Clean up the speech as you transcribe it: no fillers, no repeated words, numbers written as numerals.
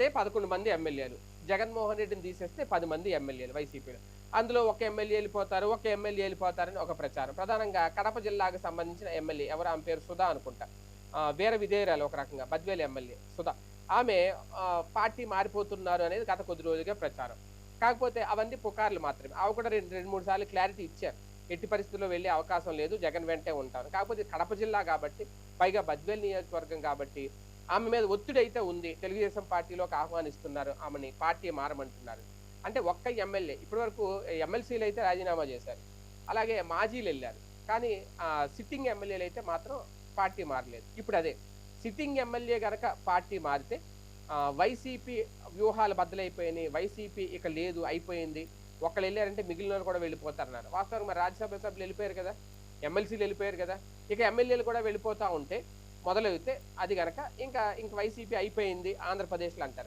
అదే 11 మంది ఎమ్మెల్యేలు. జగన్మోహన్ రెడ్డిని తీసేస్తే 10 మంది ఎమ్మెల్యేలు వైసీపీలో. అందులో ఒక ఎమ్మెల్యే ఎళ్ళిపోతారు, ఒక ఎమ్మెల్యే ఎళ్ళిపోతారని ఒక ప్రచారం. ప్రధానంగా కడప జిల్లాకు సంబంధించిన ఎమ్మెల్యే ఎవరు ఆమె పేరు సుధా అనుకుంటా. వీర విధేయురాలు ఒక రకంగా బద్వేలు ఎమ్మెల్యే సుధా. ఆమె పార్టీ మారిపోతున్నారు అనేది గత కొద్ది రోజులుగా ప్రచారం. కాకపోతే అవన్నీ పుకార్లు మాత్రమే. ఆమె కూడా 2, 3 సార్లు క్లారిటీ ఇచ్చారు. ఎట్టి పరిస్థితుల్లో వెళ్ళే అవకాశం లేదు. జగన్ వెంటే ఉంటాను. కాకపోతే కడప జిల్లా కాబట్టి, పైగా బద్వేలు నియోజకవర్గం కాబట్టి, ఆమె మీద ఒత్తిడైతే ఉంది. తెలుగుదేశం పార్టీలోకి ఆహ్వానిస్తున్నారు. ఆమెని పార్టీ మారమంటున్నారు. అంటే ఒక్క ఎమ్మెల్యే ఇప్పటివరకు ఎమ్మెల్సీలైతే రాజీనామా చేశారు. అలాగే మాజీలెళ్లారు. కానీ సిట్టింగ్ ఎమ్మెల్యేలైతే మాత్రం పార్టీ మారలేదు. ఇప్పుడదే సిట్టింగ్ ఎమ్మెల్యే గనక పార్టీ మారితే వైసీపీ వ్యూహాలు బద్దలైపోయినాయి. వైసీపీ ఇక లేదు అయిపోయింది. ఒకళ్ళెళ్లారంటే మిగిలినోళ్ళు కూడా వెళ్ళిపోతారన్నారు. వాస్తవంగా మరి రాజ్యసభ సభ్యులు వెళ్ళిపోయారు కదా! ఎమ్మెల్సీలు వెళ్ళిపోయారు కదా! ఇక ఎమ్మెల్యేలు కూడా వెళ్ళిపోతా ఉంటే మొదలైతే అది గనక ఇంక వైసీపీ అయిపోయింది ఆంధ్రప్రదేశ్‌లో అంటారు.